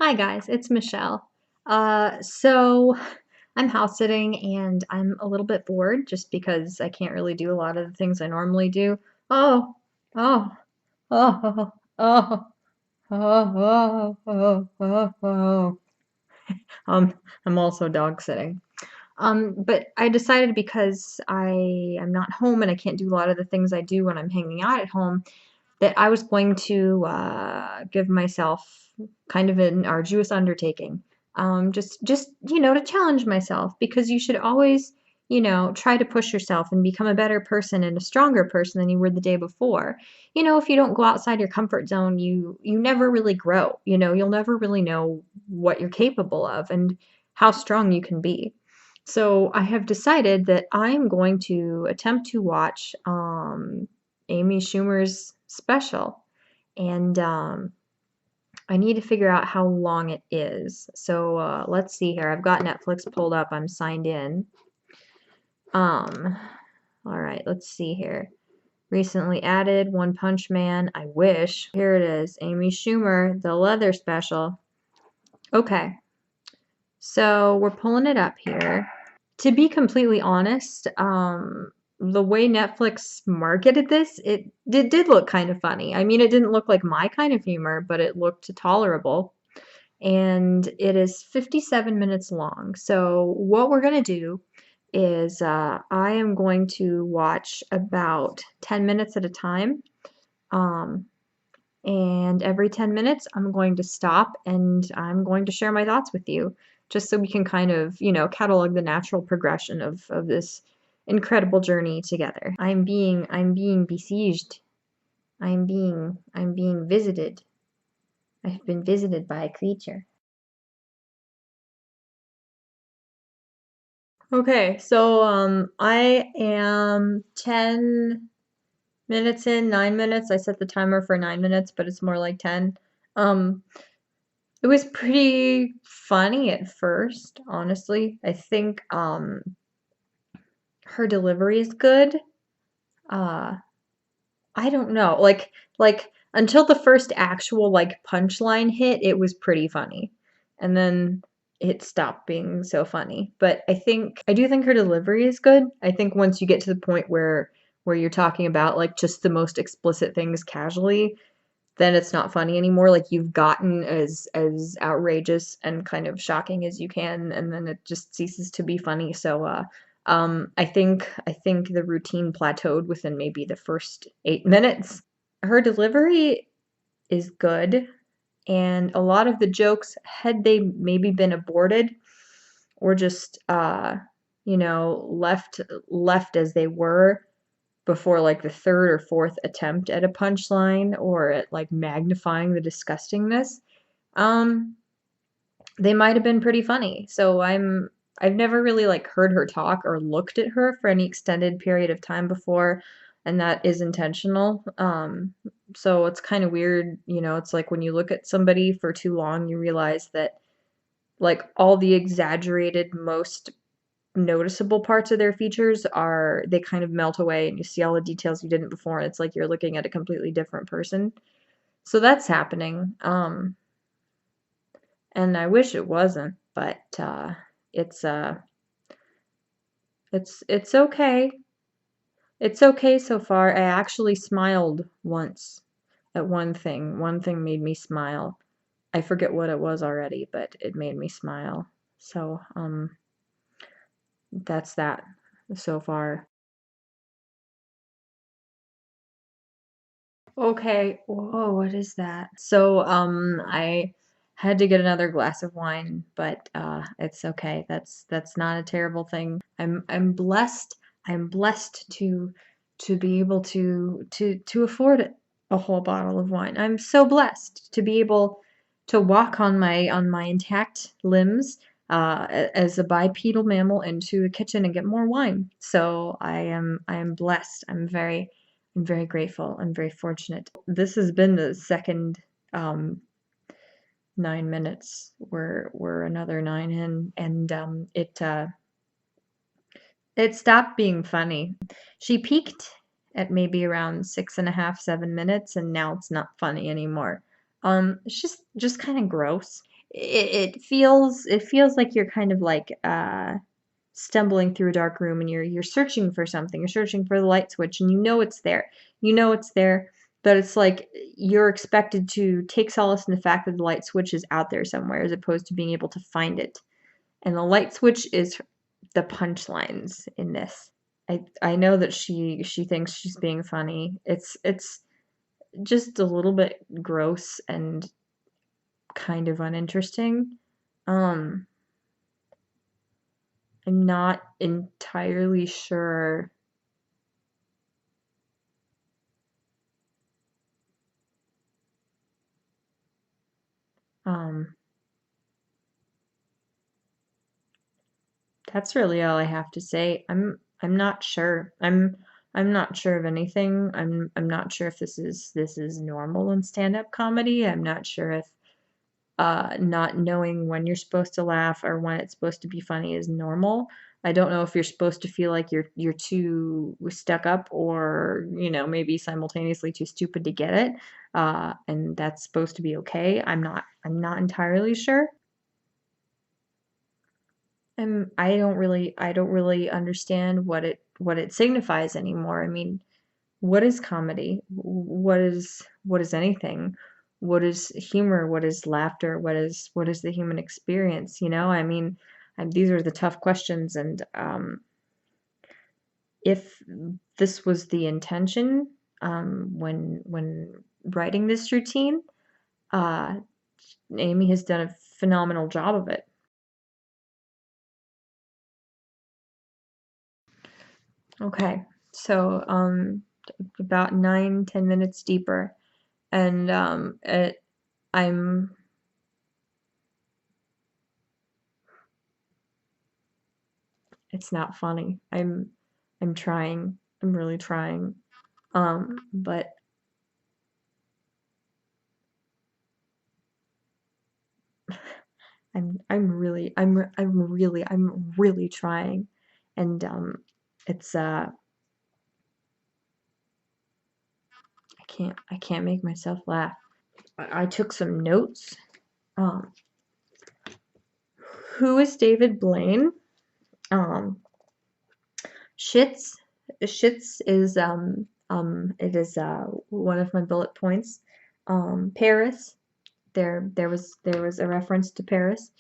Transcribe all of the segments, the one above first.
Hi guys, it's Michelle. So I'm house sitting and I'm a little bit bored just because I can't really do a lot of the things I normally do. Oh, oh, oh, oh, oh, oh. I'm also dog sitting. But I decided because I am not home and I can't do a lot of the things I do when I'm hanging out at home, that I was going to give myself kind of an arduous undertaking. Just to challenge myself because you should always, try to push yourself and become a better person and a stronger person than you were the day before. If you don't go outside your comfort zone, you never really grow. You'll never really know what you're capable of and how strong you can be. So I have decided that I'm going to attempt to watch Amy Schumer's special, and I need to figure out how long it is. So let's see here. I've got Netflix pulled up. I'm signed in. Um, all right, let's see here. Recently added One Punch Man. I wish. Here it is. Amy Schumer, the leather special. Okay, so we're pulling it up here. To be completely honest, the way Netflix marketed this, it did look kind of funny. I mean, it didn't look like my kind of humor, but it looked tolerable. And it is 57 minutes long. So what we're going to do is I am going to watch about 10 minutes at a time. Um, and every 10 minutes, I'm going to stop and I'm going to share my thoughts with you, just so we can kind of, catalog the natural progression of this incredible journey together. I'm being besieged. I'm being visited. I've been visited by a creature. Okay, so I am 10 minutes in, 9 minutes. I set the timer for 9 minutes, but it's more like 10. Um, It was pretty funny at first, honestly. I think her delivery is good. Uh I don't know. Like until the first actual like punchline hit, it was pretty funny. And then it stopped being so funny. But I do think her delivery is good. I think once you get to the point where you're talking about like just the most explicit things casually, then it's not funny anymore. Like you've gotten as outrageous and kind of shocking as you can, and then it just ceases to be funny. So I think the routine plateaued within maybe the first 8 minutes. Her delivery is good, and a lot of the jokes, had they maybe been aborted or just left as they were before like the third or fourth attempt at a punchline or at like magnifying the disgustingness, um, they might have been pretty funny. So I've never really like heard her talk or looked at her for any extended period of time before, and that is intentional. So it's kind of weird, it's like when you look at somebody for too long, you realize that like all the exaggerated, most noticeable parts of their features are they kind of melt away and you see all the details you didn't before and it's like you're looking at a completely different person. So that's happening. And I wish it wasn't, but it's uh it's okay. It's okay so far. I actually smiled once at one thing. One thing made me smile. I forget what it was already, but it made me smile. So that's that so far. Okay. Whoa, what is that? So, I had to get another glass of wine, but it's okay. That's not a terrible thing. I'm blessed. I'm blessed to be able to afford a whole bottle of wine. I'm so blessed to be able to walk on my intact limbs as a bipedal mammal into the kitchen and get more wine. So I am blessed. I'm very grateful. I'm very fortunate. This has been the second 9 minutes. We're another nine in, and it stopped being funny. She peaked at maybe around 6.5, 7 minutes, and now it's not funny anymore. It's just kind of gross. it feels like you're kind of like stumbling through a dark room and you're searching for something. You're searching for the light switch and you know it's there. You know it's there, but it's like you're expected to take solace in the fact that the light switch is out there somewhere as opposed to being able to find it. And the light switch is the punchlines in this. I know that she thinks she's being funny. It's just a little bit gross and kind of uninteresting. Um, I'm not entirely sure. Um, that's really all I have to say. I'm not sure. I'm not sure of anything. I'm not sure if this is normal in stand-up comedy. I'm not sure if not knowing when you're supposed to laugh or when it's supposed to be funny is normal. I don't know if you're supposed to feel like you're too stuck up or, maybe simultaneously too stupid to get it. And that's supposed to be okay. I'm not entirely sure. I don't really understand what it signifies anymore. I mean, what is comedy? What is anything? What is humor? What is laughter? What is the human experience? I mean, these are the tough questions, and if this was the intention when writing this routine, uh, Amy has done a phenomenal job of it. Okay, so about 9, 10 minutes deeper, and I'm it's not funny. I'm trying. I'm really trying. But I'm really trying. And it's I can't make myself laugh. I took some notes. Um, who is David Blaine? Um, Shits. Shits is it is one of my bullet points. Paris. There was a reference to Paris,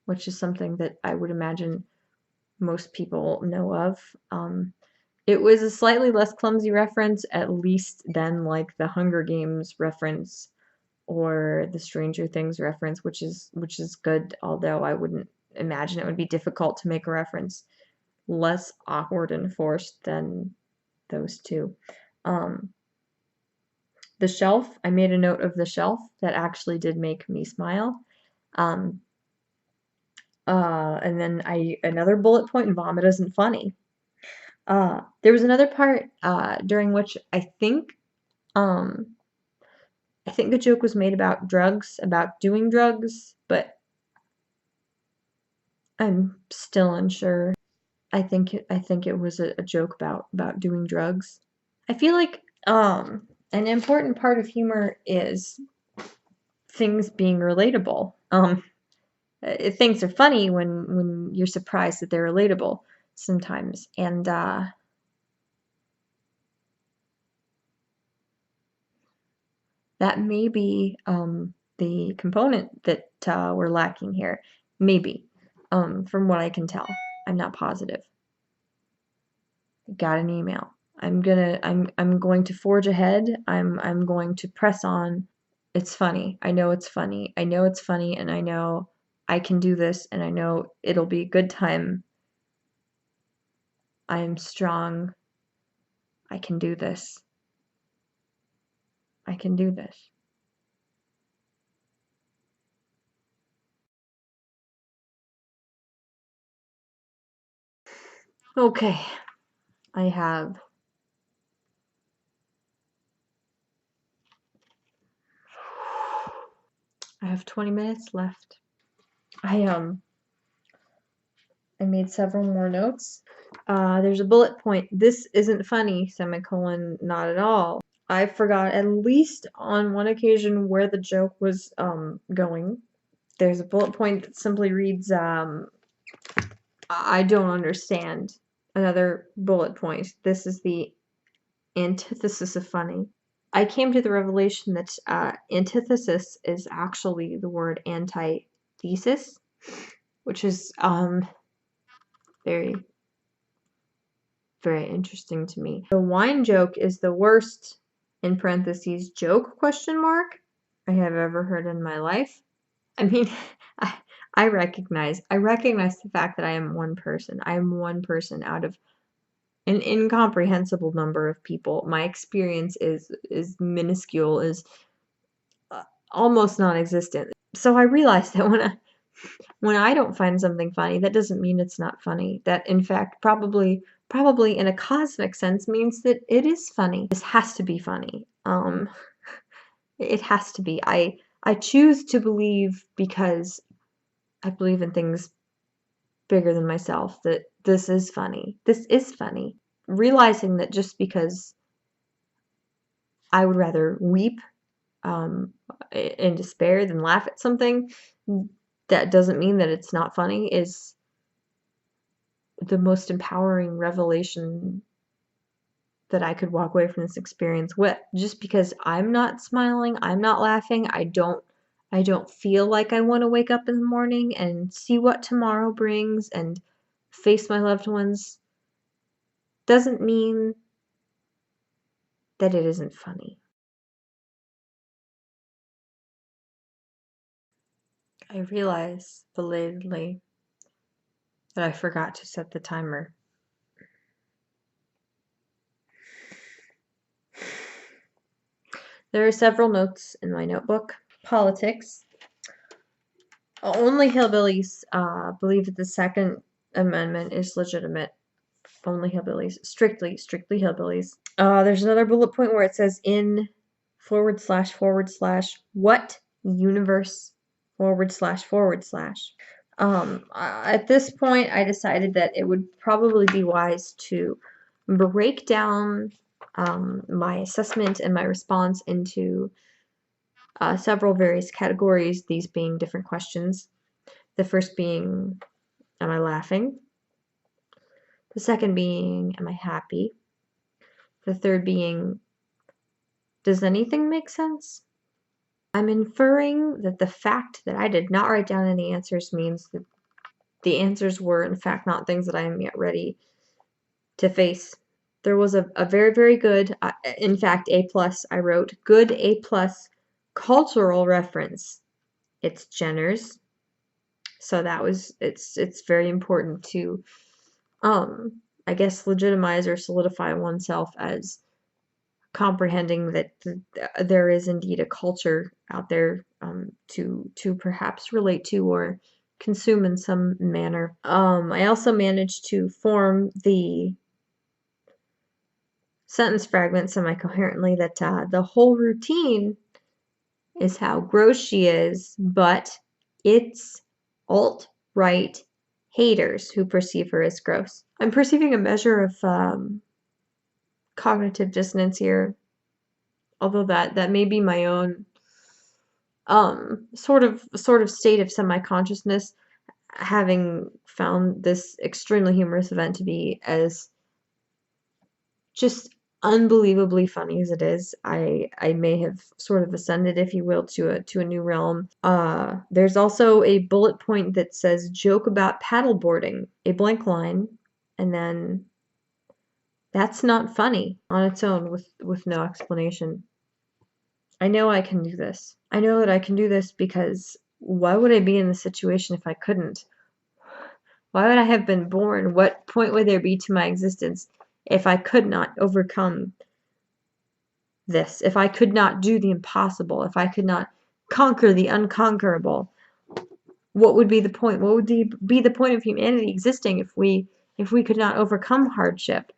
which is something that I would imagine most people know of. It was a slightly less clumsy reference, at least than like the Hunger Games reference or the Stranger Things reference, which is good. Although I wouldn't imagine it would be difficult to make a reference less awkward and forced than those two. Um, the shelf. I made a note of the shelf that actually did make me smile. Um, and then another bullet point, vomit isn't funny. There was another part during which um I think the joke was made about drugs, about doing drugs, but I'm still unsure. I think it was a joke about doing drugs. I feel like an important part of humor is things being relatable. Things are funny when you're surprised that they're relatable sometimes, and that may be the component that we're lacking here. Maybe, from what I can tell. I'm not positive. Got an email. I'm going to forge ahead. I'm going to press on. It's funny. I know it's funny. I know it's funny, and I know I can do this, and I know it'll be a good time. I am strong. I can do this. I can do this. Okay, I have I have 20 minutes left. I I made several more notes. There's a bullet point. This isn't funny, semicolon, not at all. I forgot at least on one occasion where the joke was going. There's a bullet point that simply reads, I don't understand. Another bullet point. This is the antithesis of funny. I came to the revelation that antithesis is actually the word antithesis, which is very, very interesting to me. The wine joke is the worst, in parentheses, joke, question mark, I have ever heard in my life. I mean, I, I recognize the fact that I am one person. I am one person out of an incomprehensible number of people. My experience is minuscule, is almost non-existent. So I realized that when I don't find something funny, that doesn't mean it's not funny. That in fact probably in a cosmic sense means that it is funny. This has to be funny. It has to be. I choose to believe, because I believe in things bigger than myself, that this is funny. This is funny. Realizing that just because I would rather weep in despair than laugh at something, that doesn't mean that it's not funny, is the most empowering revelation that I could walk away from this experience with. Just because I'm not smiling, I'm not laughing, I don't feel like I want to wake up in the morning and see what tomorrow brings and face my loved ones, doesn't mean that it isn't funny. I realize belatedly that I forgot to set the timer. There are several notes in my notebook. Politics. Only hillbillies believe that the Second Amendment is legitimate. Only hillbillies. Strictly hillbillies. There's another bullet point where it says in / what universe / at this point, I decided that it would probably be wise to break down my assessment and my response into several various categories, these being different questions. The first being, am I laughing? The second being, am I happy? The third being, does anything make sense? I'm inferring that the fact that I did not write down any answers means that the answers were, in fact, not things that I am yet ready to face. There was a very, very good, in fact, A+, I wrote, good A+, cultural reference. It's Jenner's. So that was, it's very important to, I guess, legitimize or solidify oneself as comprehending that there is indeed a culture out there to perhaps relate to or consume in some manner. I also managed to form the sentence fragment semi-coherently that the whole routine is how gross she is, but it's alt-right haters who perceive her as gross. I'm perceiving a measure of cognitive dissonance here, although that may be my own sort of state of semi-consciousness, having found this extremely humorous event to be as just unbelievably funny as it is. I may have sort of ascended, if you will, to a new realm. There's also a bullet point that says joke about paddleboarding, a blank line, and then that's not funny on its own with no explanation. I know I can do this. I know that I can do this because why would I be in this situation if I couldn't? Why would I have been born? What point would there be to my existence if I could not overcome this? If I could not do the impossible? If I could not conquer the unconquerable? What would be the point? What would be the point of humanity existing if we could not overcome hardship?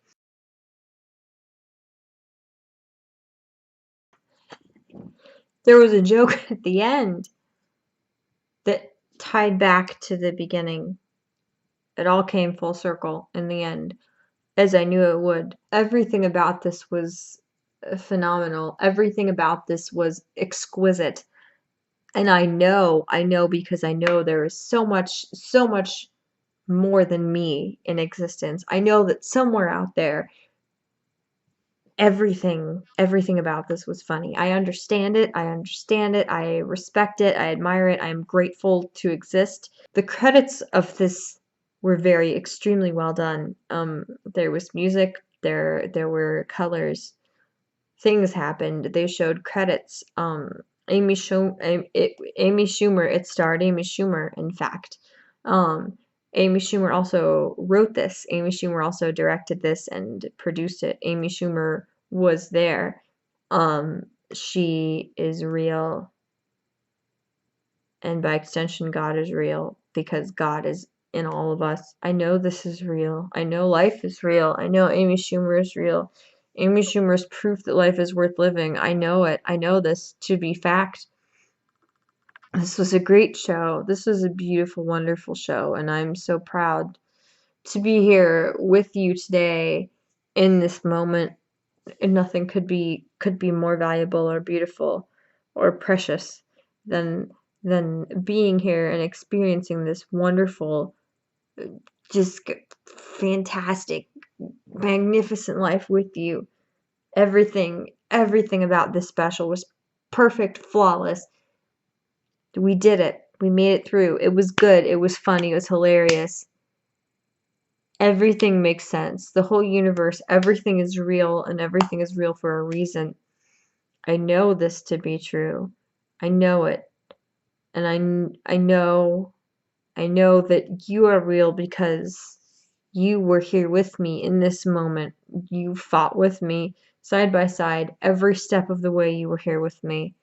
There was a joke at the end that tied back to the beginning. It all came full circle in the end, as I knew it would. Everything about this was phenomenal. Everything about this was exquisite. And I know because I know there is so much more than me in existence. I know that somewhere out there, everything about this was funny. I understand it. I understand it. I respect it. I admire it. I am grateful to exist. The credits of this were very extremely well done. There was music, there were colors, things happened. They showed credits. Amy Schumer, it starred Amy Schumer, in fact. Um, Amy Schumer also wrote this. Amy Schumer also directed this and produced it. Amy Schumer was there. She is real, and by extension, God is real because God is in all of us. I know this is real. I know life is real. I know Amy Schumer is real. Amy Schumer is proof that life is worth living. I know it. I know this to be fact. This was a great show. This was a beautiful, wonderful show, and I'm so proud to be here with you today in this moment. And nothing could be more valuable or beautiful or precious than being here and experiencing this wonderful, just fantastic, magnificent life with you. Everything about this special was perfect, flawless. We did it. We made it through. It was good. It was funny. It was hilarious. Everything makes sense. The whole universe, everything is real, and everything is real for a reason. I know this to be true. I know it. And I know that you are real because you were here with me in this moment. You fought with me side by side every step of the way. You were here with me.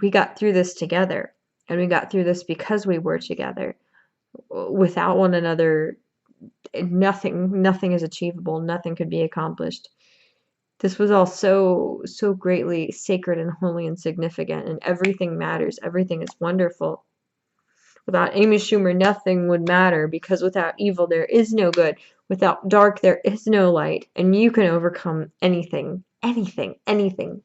We got through this together, and we got through this because we were together. Without one another, nothing is achievable. Nothing could be accomplished. This was all so greatly sacred and holy and significant, and everything matters. Everything is wonderful. Without Amy Schumer, nothing would matter, because without evil, there is no good. Without dark, there is no light. And you can overcome anything, anything.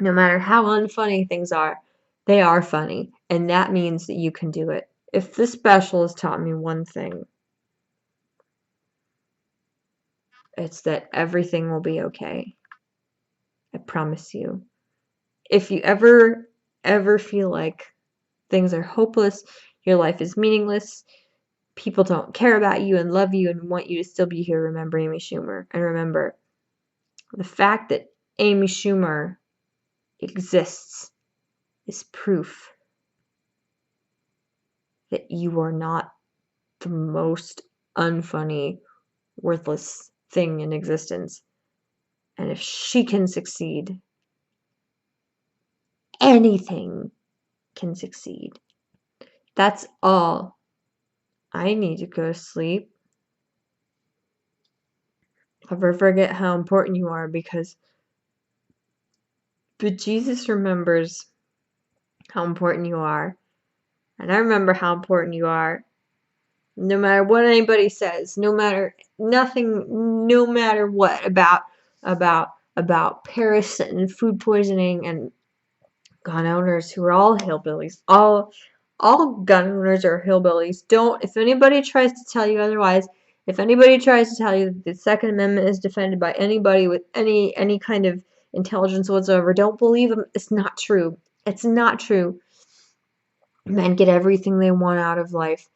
No matter how unfunny things are, they are funny. And that means that you can do it. If this special has taught me one thing, it's that everything will be okay. I promise you. If you ever feel like things are hopeless, your life is meaningless, people don't care about you and love you and want you to still be here, remember Amy Schumer. And remember, the fact that Amy Schumer exists is proof that you are not the most unfunny, worthless thing in existence. And if she can succeed, anything can succeed. That's all. I need to go to sleep. Never forget how important you are, but Jesus remembers how important you are. And I remember how important you are. No matter what anybody says, no matter nothing, no matter what about Paris and food poisoning and gun owners who are all hillbillies. All gun owners are hillbillies. Don't, if anybody tries to tell you otherwise, if anybody tries to tell you that the Second Amendment is defended by anybody with any kind of intelligence whatsoever, don't believe them. It's not true. It's not true. Men get everything they want out of life.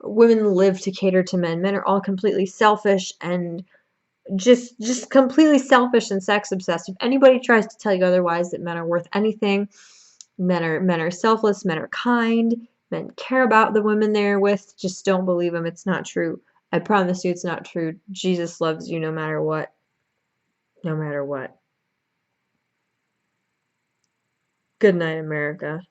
Women live to cater to men. Men are all completely selfish and just completely selfish and sex obsessed. If anybody tries to tell you otherwise, that men are worth anything, men are selfless, men are kind, men care about the women they're with, just don't believe them. It's not true. I promise you it's not true. Jesus loves you no matter what. No matter what. Good night, America.